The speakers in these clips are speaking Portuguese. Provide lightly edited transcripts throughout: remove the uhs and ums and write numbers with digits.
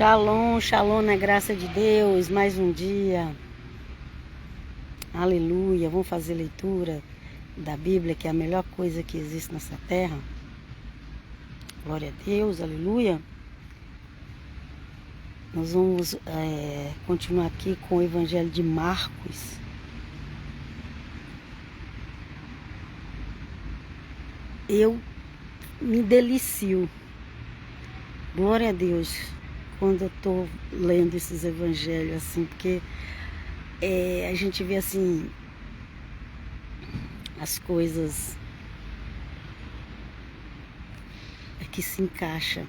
Shalom, shalom na graça de Deus, mais um dia, aleluia. Vamos fazer leitura da Bíblia, que é a melhor coisa que existe nessa terra. Glória a Deus, aleluia. Nós vamos continuar aqui com o Evangelho de Marcos. Eu me delicio, glória a Deus, quando eu estou lendo esses evangelhos assim, porque a gente vê assim as coisas que se encaixa.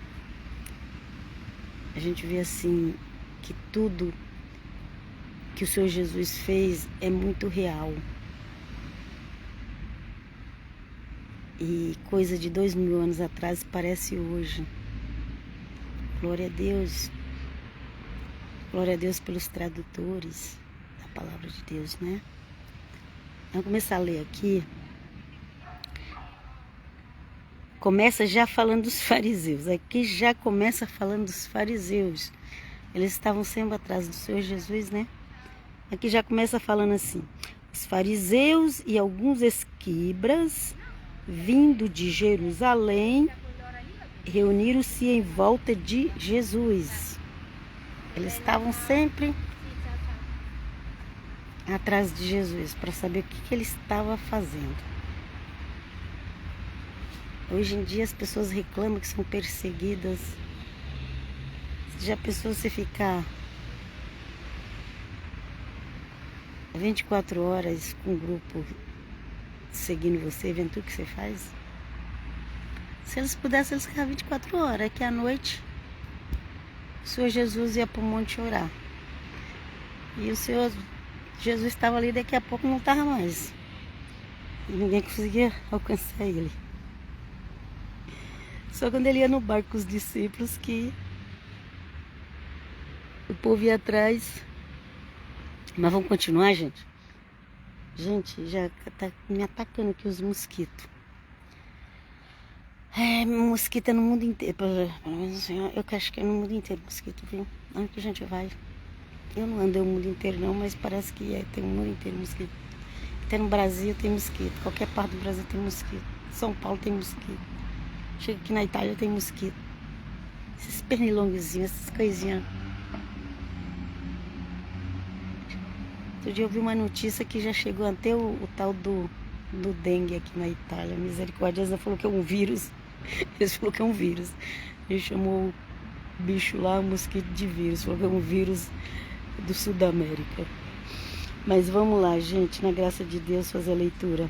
A gente vê assim que tudo que o Senhor Jesus fez é muito real. E coisa de 2000 anos atrás parece hoje. Glória a Deus. Glória a Deus pelos tradutores da palavra de Deus, né? Vamos começar a ler aqui. Começa já falando dos fariseus. Aqui já começa falando dos fariseus. Eles estavam sempre atrás do Senhor Jesus, né? Aqui já começa falando assim: os fariseus e alguns escribas, vindo de Jerusalém, reuniram-se em volta de Jesus. Eles estavam sempre atrás de Jesus para saber o que ele estava fazendo. Hoje em dia as pessoas reclamam que são perseguidas. Já pensou você ficar 24 horas com um grupo seguindo você, vendo tudo que você faz? Se eles pudessem, eles ficavam 24 horas, que à noite o Senhor Jesus ia para o monte orar. E o Senhor Jesus estava ali, daqui a pouco não estava mais. E ninguém conseguia alcançar ele. Só quando ele ia no barco com os discípulos que o povo ia atrás. Mas vamos continuar, gente? Gente, já tá me atacando aqui os mosquitos. Mosquito é no mundo inteiro. Pelo menos assim, eu acho que é no mundo inteiro mosquito, viu? Onde que a gente vai? Eu não andei o mundo inteiro não, mas parece que tem o mundo inteiro mosquito. Até no Brasil tem mosquito. Qualquer parte do Brasil tem mosquito. São Paulo tem mosquito. Chega aqui na Itália tem mosquito. Esses pernilonguezinhos, essas coisinhas. Outro dia eu vi uma notícia que já chegou até o tal do dengue aqui na Itália. Misericórdia, ela falou que é um vírus. Eles falaram que é um vírus. Ele chamou o bicho lá, o mosquito de vírus. Falou que é um vírus do Sul da América. Mas vamos lá, gente, na graça de Deus, fazer a leitura.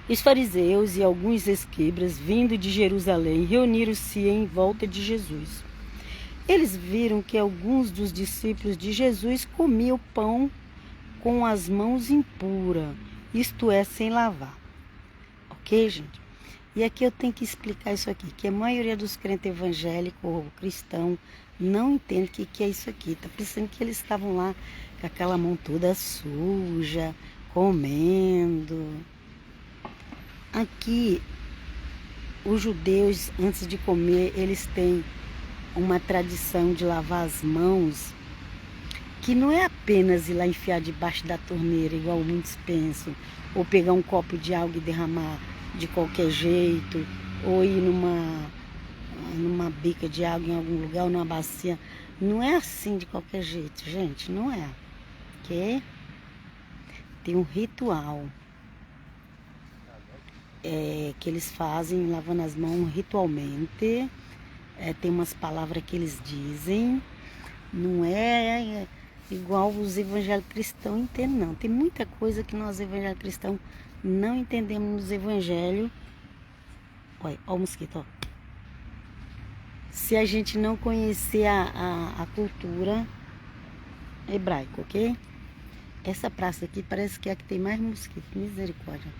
Os fariseus e alguns escribas, vindo de Jerusalém, reuniram-se em volta de Jesus. Eles viram que alguns dos discípulos de Jesus comiam pão com as mãos impuras, isto é, sem lavar. Ok, gente? E aqui eu tenho que explicar isso aqui, que a maioria dos crentes evangélicos ou cristãos não entende o que é isso aqui. Está pensando que eles estavam lá com aquela mão toda suja, comendo. Aqui, os judeus, antes de comer, eles têm uma tradição de lavar as mãos, que não é apenas ir lá enfiar debaixo da torneira, igual muitos pensam, ou pegar um copo de água e derramar de qualquer jeito, ou ir numa bica de água em algum lugar, ou numa bacia. Não é assim de qualquer jeito, gente, não é. Ok? Tem um ritual que eles fazem, lavando as mãos ritualmente. Tem umas palavras que eles dizem, não é igual os evangélicos cristãos entendem, não. Tem muita coisa que nós evangélicos cristãos não entendemos nos evangelhos. Olha o mosquito, ó. Se a gente não conhecer a cultura hebraica, ok? Essa praça aqui parece que é a que tem mais mosquito, misericórdia.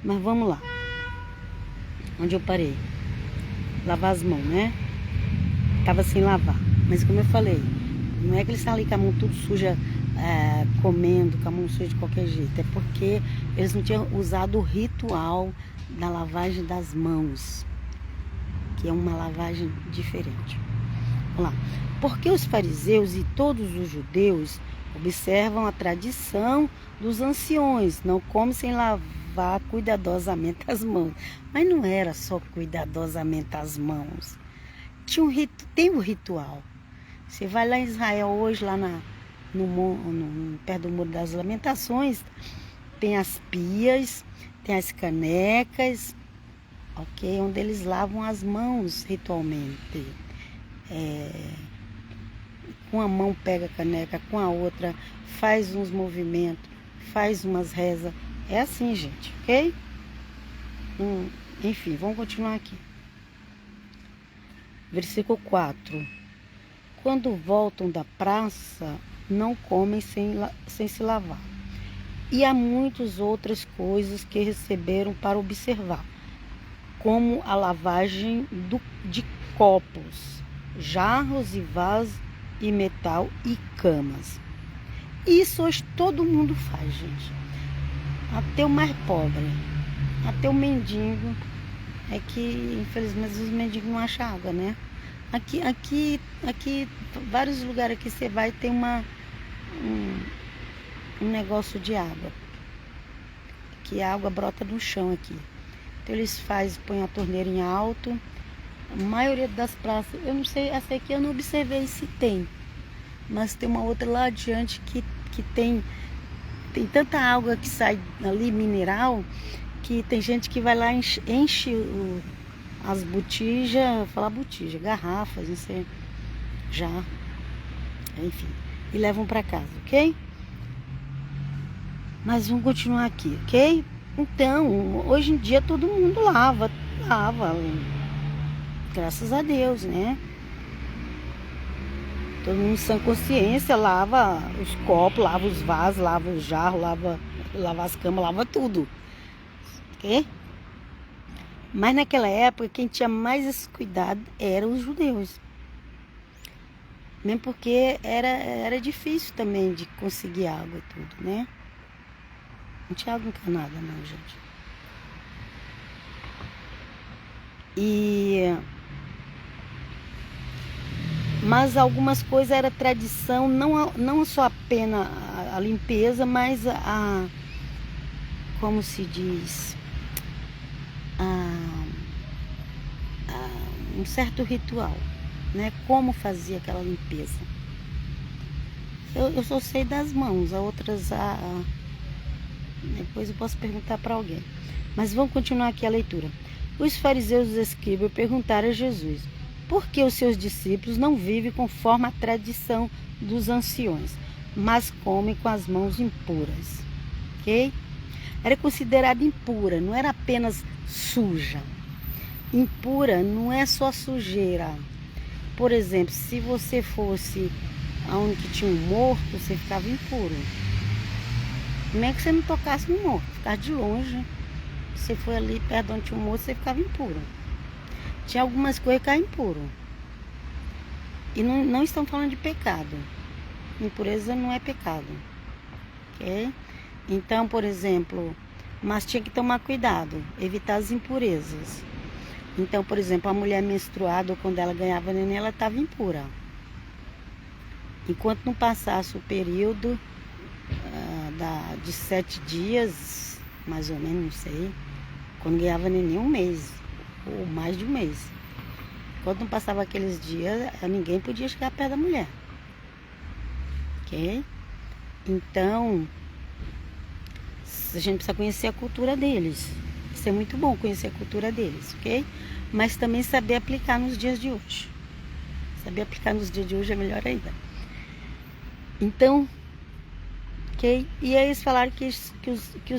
Mas vamos lá. Onde eu parei? Lavar as mãos, né? Tava sem lavar. Mas como eu falei, não é que eles estão ali com a mão tudo suja, comendo, com a mão suja de qualquer jeito. É porque eles não tinham usado o ritual da lavagem das mãos. que é uma lavagem diferente. Vamos lá. Porque os fariseus e todos os judeus observam a tradição dos anciões, não comem sem lavar cuidadosamente as mãos. Mas não era só cuidadosamente as mãos. Tem um ritual. Você vai lá em Israel hoje, lá perto do Muro das Lamentações, tem as pias, tem as canecas, ok? Onde eles lavam as mãos ritualmente. Com a mão pega a caneca, com a outra faz uns movimentos, faz umas rezas. É assim, gente, ok? Enfim, vamos continuar aqui. Versículo 4. Quando voltam da praça, não comem sem se lavar. E há muitas outras coisas que receberam para observar, como a lavagem de copos, jarros e vasos e metal e camas. Isso hoje todo mundo faz, gente. Até o mais pobre, até o mendigo. É que, infelizmente, os mendigos não acham água, né? Aqui, vários lugares aqui você vai ter um negócio de água. Que a água brota do chão aqui. Então eles põem a torneira em alto. A maioria das praças, eu não sei, essa aqui eu não observei se tem. Mas tem uma outra lá adiante que tem tanta água que sai ali, mineral, que tem gente que vai lá, enche as garrafas, não sei, já, enfim, e levam para casa, ok? Mas vamos continuar aqui, ok? Então, hoje em dia todo mundo lava, graças a Deus, né? Todo mundo sem consciência lava os copos, lava os vasos, lava os jarros, lava as camas, lava tudo. Ok? Mas naquela época, quem tinha mais esse cuidado eram os judeus. Mesmo porque era difícil também de conseguir água e tudo, né? Não tinha água encanada não, gente. Mas algumas coisas era tradição, não só apenas a limpeza, mas como se diz, um certo ritual, né? Como fazia aquela limpeza. Eu só sei das mãos, a outras depois eu posso perguntar para alguém. Mas vamos continuar aqui a leitura. Os fariseus e os escribas perguntaram a Jesus: por que os seus discípulos não vivem conforme a tradição dos anciões, mas comem com as mãos impuras? Ok? Era considerada impura, não era apenas suja. Impura não é só sujeira. Por exemplo, se você fosse aonde que tinha um morto, você ficava impuro. Não é que você não tocasse no morto, ficava de longe. Se foi ali perto de onde tinha um morto, você ficava impuro. Tinha algumas coisas que eram impuro. E não estão falando de pecado. Impureza não é pecado. Ok? Então, por exemplo, mas tinha que tomar cuidado, evitar as impurezas. Então, por exemplo, a mulher menstruada, quando ela ganhava neném, ela estava impura. Enquanto não passasse o período de 7 dias, mais ou menos, não sei, quando ganhava neném, 1 mês, ou mais de 1 mês. Quando não passava aqueles dias, ninguém podia chegar perto da mulher. Ok? Então, a gente precisa conhecer a cultura deles. Isso é muito bom, conhecer a cultura deles, ok? Mas também saber aplicar nos dias de hoje. Saber aplicar nos dias de hoje é melhor ainda. Então, ok? E aí eles falaram que os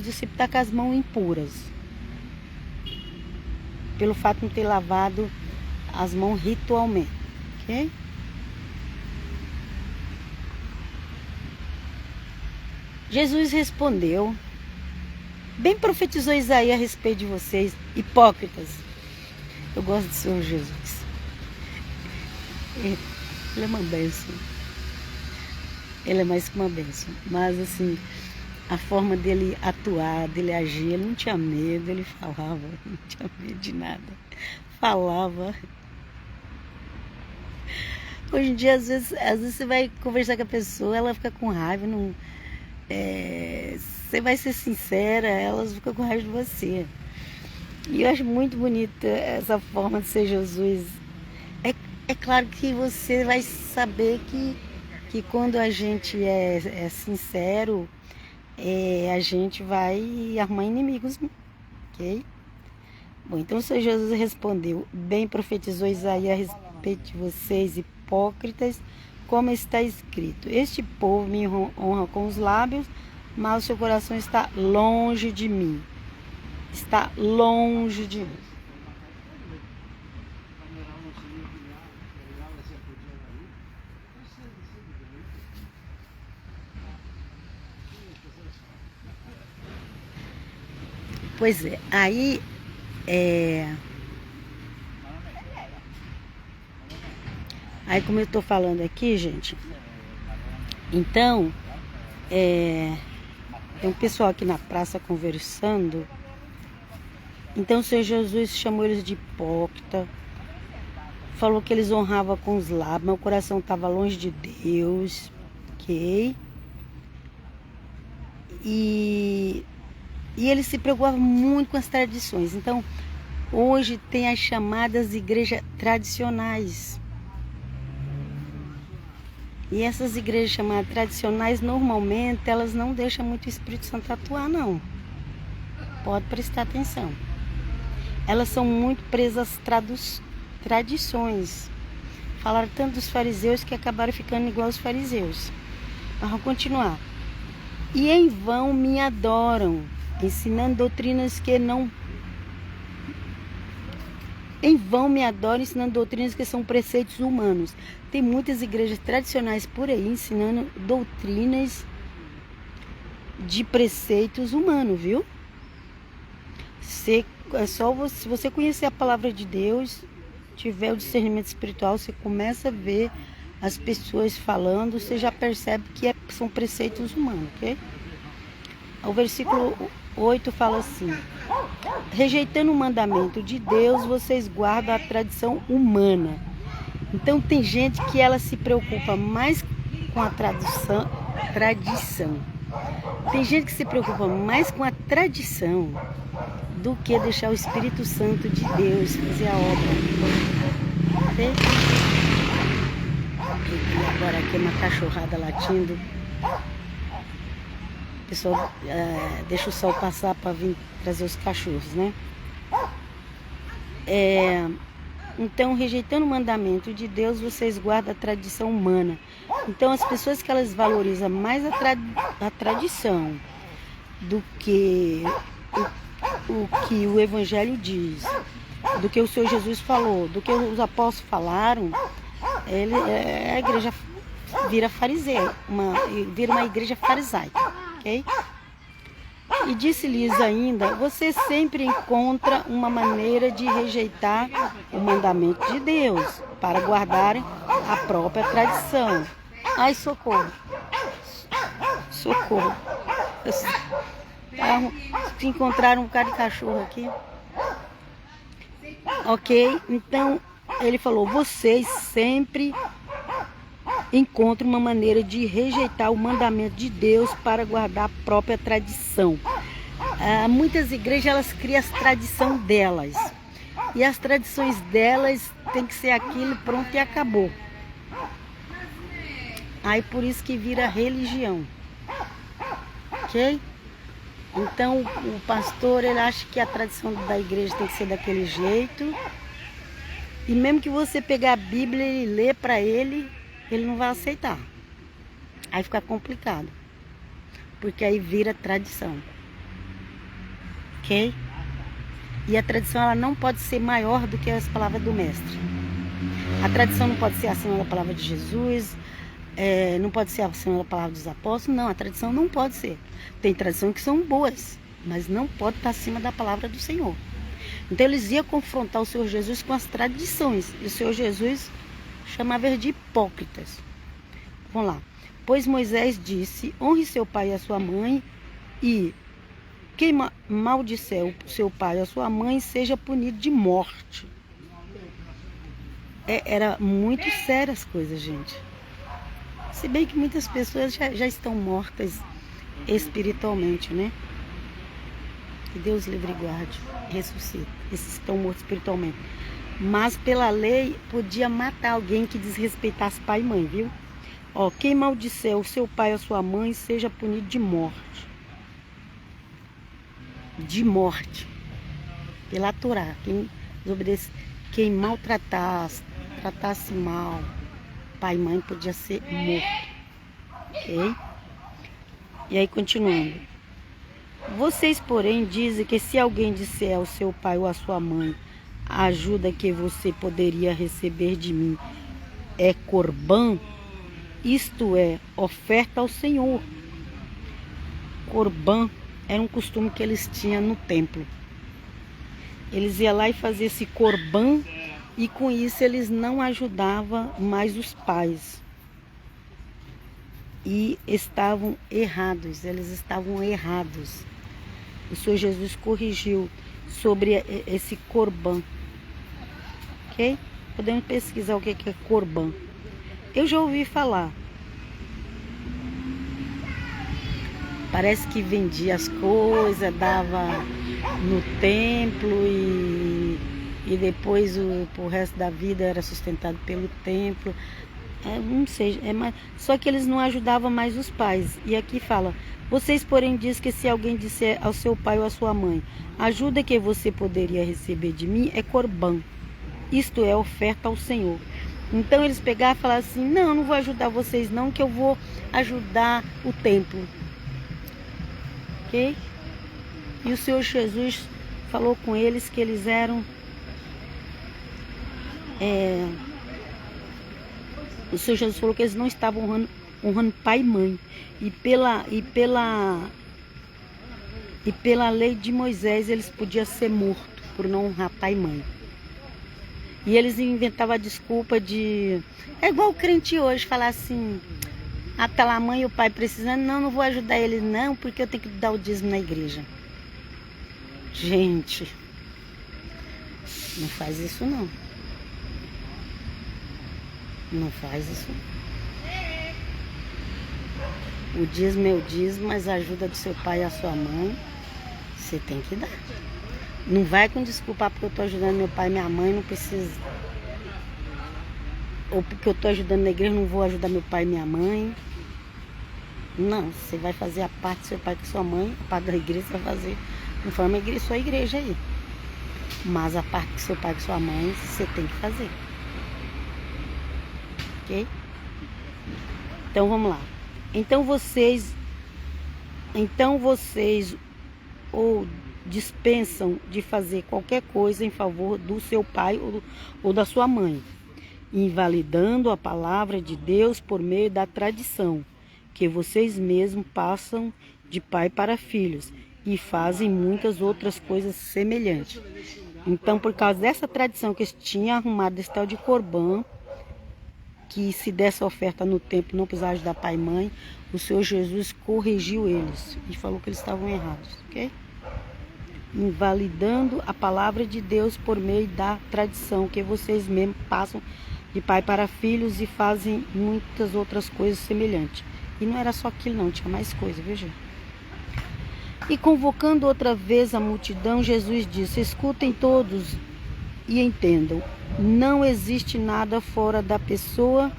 discípulos estão com as mãos impuras. Pelo fato de não ter lavado as mãos ritualmente, ok? Jesus respondeu: bem profetizou Isaías a respeito de vocês, hipócritas. Eu gosto do Senhor Jesus. Ele é uma bênção. Ele é mais que uma bênção. Mas assim, a forma dele atuar, dele agir. Ele não tinha medo, ele falava, não tinha medo de nada. Falava. Hoje em dia, às vezes você vai conversar com a pessoa, ela fica com raiva, não, você vai ser sincera, elas ficam com raiva de você. E eu acho muito bonita essa forma de ser Jesus. É claro que você vai saber que quando a gente é sincero, a gente vai arrumar inimigos, ok? Bom, então o Senhor Jesus respondeu: bem profetizou Isaías a respeito de vocês, hipócritas, como está escrito: este povo me honra com os lábios, mas o seu coração está longe de mim. Está longe de mim. Pois é, aí como eu estou falando aqui, gente, então tem um pessoal aqui na praça conversando. Então o Senhor Jesus chamou eles de hipócrita, falou que eles honravam com os lábios, mas o coração estava longe de Deus, ok? E eles se preocupavam muito com as tradições. Então hoje tem as chamadas igrejas tradicionais. E essas igrejas chamadas tradicionais, normalmente, elas não deixam muito o Espírito Santo atuar, não. Pode prestar atenção. Elas são muito presas às tradições. Falaram tanto dos fariseus que acabaram ficando igual aos fariseus. Mas vamos continuar. E em vão me adoram, ensinando doutrinas que não... Em vão me adoram, ensinando doutrinas que são preceitos humanos. Tem muitas igrejas tradicionais por aí ensinando doutrinas de preceitos humanos, viu? Se você conhecer a palavra de Deus, tiver o discernimento espiritual, você começa a ver as pessoas falando, você já percebe que são preceitos humanos, ok? O versículo 8 fala assim: rejeitando o mandamento de Deus, vocês guardam a tradição humana. Então tem gente que ela se preocupa mais com a tradição. Tem gente que se preocupa mais com a tradição do que deixar o Espírito Santo de Deus fazer a obra. Okay? E agora aqui uma cachorrada latindo. O pessoal deixa o sol passar para vir trazer os cachorros, né? Então, rejeitando o mandamento de Deus, vocês guardam a tradição humana. Então, as pessoas que elas valorizam mais a tradição do que o que o Evangelho diz, do que o Senhor Jesus falou, do que os apóstolos falaram, a igreja vira fariseu, vira uma igreja farisaica, ok? E disse-lhes ainda: você sempre encontra uma maneira de rejeitar o mandamento de Deus para guardarem a própria tradição. Ai, socorro! Socorro! Encontraram um bocado de cachorro aqui. Ok? Então, ele falou: vocês sempre encontra uma maneira de rejeitar o mandamento de Deus para guardar a própria tradição. Muitas igrejas elas criam as tradições delas, e as tradições delas tem que ser aquilo, pronto, e acabou. Aí por isso que vira religião, ok? Então o pastor ele acha que a tradição da igreja tem que ser daquele jeito, e mesmo que você pegar a Bíblia e ler para ele não vai aceitar. Aí fica complicado, porque aí vira tradição, ok? E a tradição ela não pode ser maior do que as palavras do mestre. A tradição não pode ser acima da palavra de Jesus, não pode ser acima da palavra dos apóstolos. Não, a tradição não pode ser. Tem tradições que são boas, mas não pode estar acima da palavra do Senhor. Então eles iam confrontar o Senhor Jesus com as tradições, e o Senhor Jesus chamava eles de hipócritas. Vamos lá. Pois Moisés disse: honre seu pai e a sua mãe, E quem maldisser o seu pai ou a sua mãe seja punido de morte. Era muito sério as coisas, gente. Se bem que muitas pessoas já estão mortas espiritualmente, né? Que Deus livre e guarde, ressuscita esses que estão mortos espiritualmente. Mas pela lei podia matar alguém que desrespeitasse pai e mãe, viu? Ó, quem maldisser o seu pai ou a sua mãe seja punido de morte. De morte. Pela Torá. Quem maltratasse, tratasse mal pai e mãe podia ser morto. Ok? E aí continuando. Vocês, porém, dizem que se alguém disser ao seu pai ou à sua mãe, a ajuda que você poderia receber de mim é corbã, isto é, oferta ao Senhor. Corbã era um costume que eles tinham no templo. Eles iam lá e faziam esse corbã e com isso eles não ajudavam mais os pais. E estavam errados, eles estavam errados. O Senhor Jesus corrigiu sobre esse corbã. Ok? Podemos pesquisar o que é corbã. Eu já ouvi falar. Parece que vendia as coisas, dava no templo e depois pro resto da vida era sustentado pelo templo. Não sei, só que eles não ajudavam mais os pais. E aqui fala, vocês porém diz que se alguém disser ao seu pai ou à sua mãe, a ajuda que você poderia receber de mim é corbã, isto é, oferta ao Senhor. Então eles pegaram e falaram assim, não vou ajudar vocês não, que eu vou ajudar o templo. Ok? E o Senhor Jesus falou com eles que eles eram... O Senhor Jesus falou que eles não estavam honrando pai e mãe. E pela lei de Moisés eles podiam ser mortos por não honrar pai e mãe. E eles inventavam a desculpa de... É igual o crente hoje, falar assim... Ah, tá lá a mãe e o pai precisando. Não vou ajudar eles não, porque eu tenho que dar o dízimo na igreja. Gente, não faz isso não. Não faz isso. O dízimo é o dízimo, mas a ajuda do seu pai e a sua mãe, você tem que dar. Não vai com desculpa porque eu estou ajudando meu pai e minha mãe, não precisa. Ou porque eu estou ajudando na igreja, não vou ajudar meu pai e minha mãe. Não, você vai fazer a parte do seu pai com sua mãe, a parte da igreja você vai fazer conforme a sua igreja aí. Mas a parte do seu pai com sua mãe, você tem que fazer. Ok? Então vamos lá. Então vocês ou dispensam de fazer qualquer coisa em favor do seu pai ou da sua mãe, invalidando a palavra de Deus por meio da tradição, que vocês mesmos passam de pai para filhos e fazem muitas outras coisas semelhantes. Então, por causa dessa tradição que eles tinham arrumado esse tal de corbã, que se desse oferta no templo não precisava ajudar pai e mãe, o Senhor Jesus corrigiu eles e falou que eles estavam errados, ok? Invalidando a palavra de Deus por meio da tradição, que vocês mesmos passam de pai para filhos e fazem muitas outras coisas semelhantes. E não era só aquilo não, tinha mais coisa, viu gente? E convocando outra vez a multidão, Jesus disse, escutem todos e entendam, não existe nada fora da pessoa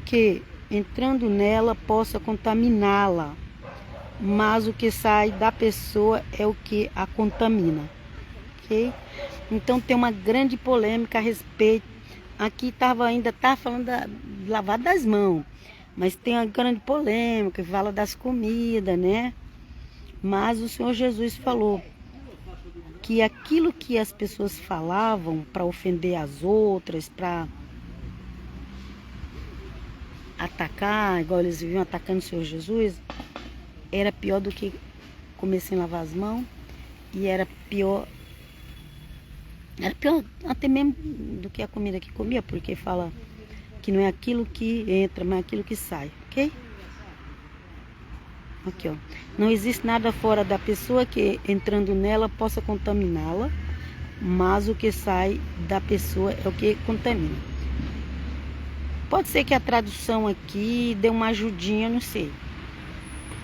que, entrando nela, possa contaminá-la, mas o que sai da pessoa é o que a contamina, ok? Então tem uma grande polêmica a respeito, aqui ainda estava falando da lavada das mãos, mas tem uma grande polêmica, fala das comidas, né? Mas o Senhor Jesus falou que aquilo que as pessoas falavam para ofender as outras, para atacar, igual eles viviam atacando o Senhor Jesus, era pior do que comer sem lavar as mãos, e era pior até mesmo do que a comida que comia, porque fala que não é aquilo que entra, mas é aquilo que sai, ok? Aqui, ó. Não existe nada fora da pessoa que, entrando nela, possa contaminá-la, mas o que sai da pessoa é o que contamina. Pode ser que a tradução aqui dê uma ajudinha, não sei.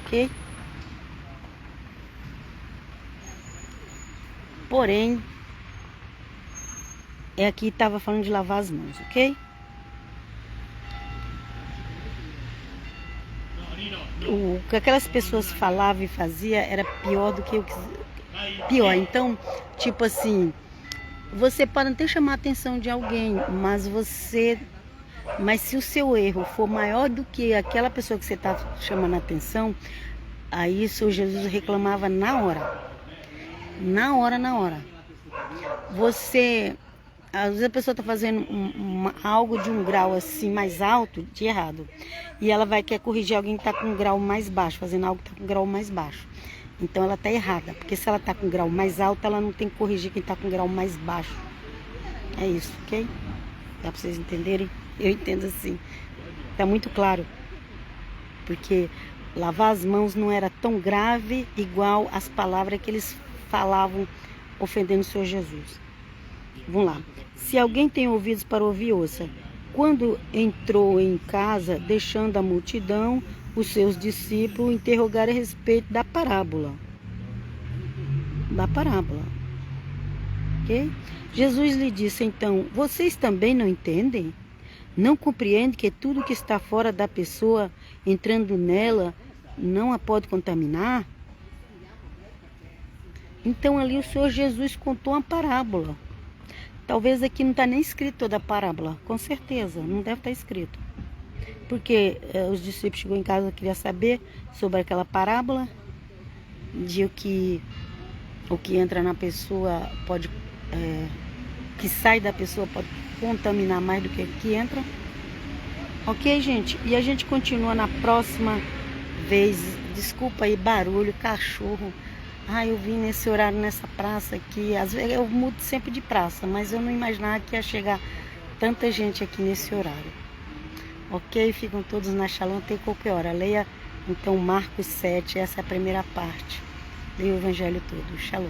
Ok? Porém, aqui estava falando de lavar as mãos, ok? O que aquelas pessoas falavam e faziam era pior do que o que... Pior, então, tipo assim, você pode até chamar a atenção de alguém, mas se o seu erro for maior do que aquela pessoa que você está chamando a atenção, aí o Senhor Jesus reclamava na hora. Na hora. Você... Às vezes a pessoa está fazendo algo de um grau assim mais alto, de errado. E ela quer corrigir alguém que está com um grau mais baixo, fazendo algo que está com um grau mais baixo. Então ela está errada, porque se ela está com um grau mais alto, ela não tem que corrigir quem está com um grau mais baixo. É isso, ok? Dá para vocês entenderem? Eu entendo assim. Está muito claro. Porque lavar as mãos não era tão grave igual as palavras que eles falavam ofendendo o Senhor Jesus. Vamos lá. Se alguém tem ouvidos para ouvir, ouça. Quando entrou em casa, deixando a multidão, os seus discípulos interrogaram a respeito da parábola. Ok? Jesus lhe disse, então, vocês também não entendem? Não compreendem que tudo que está fora da pessoa, entrando nela, não a pode contaminar? Então ali o Senhor Jesus contou uma parábola. Talvez aqui não está nem escrito toda a parábola, com certeza, não deve estar escrito. Porque os discípulos chegou em casa e queriam saber sobre aquela parábola, de o que entra na pessoa pode, que sai da pessoa pode contaminar mais do que entra. Ok, gente? E a gente continua na próxima vez. Desculpa aí, barulho, cachorro. Eu vim nesse horário nessa praça aqui. Às vezes eu mudo sempre de praça, mas eu não imaginava que ia chegar tanta gente aqui nesse horário. Ok? Ficam todos na Shalom até qualquer hora. Leia então Marcos 7, essa é a primeira parte. Leia o Evangelho todo. Shalom.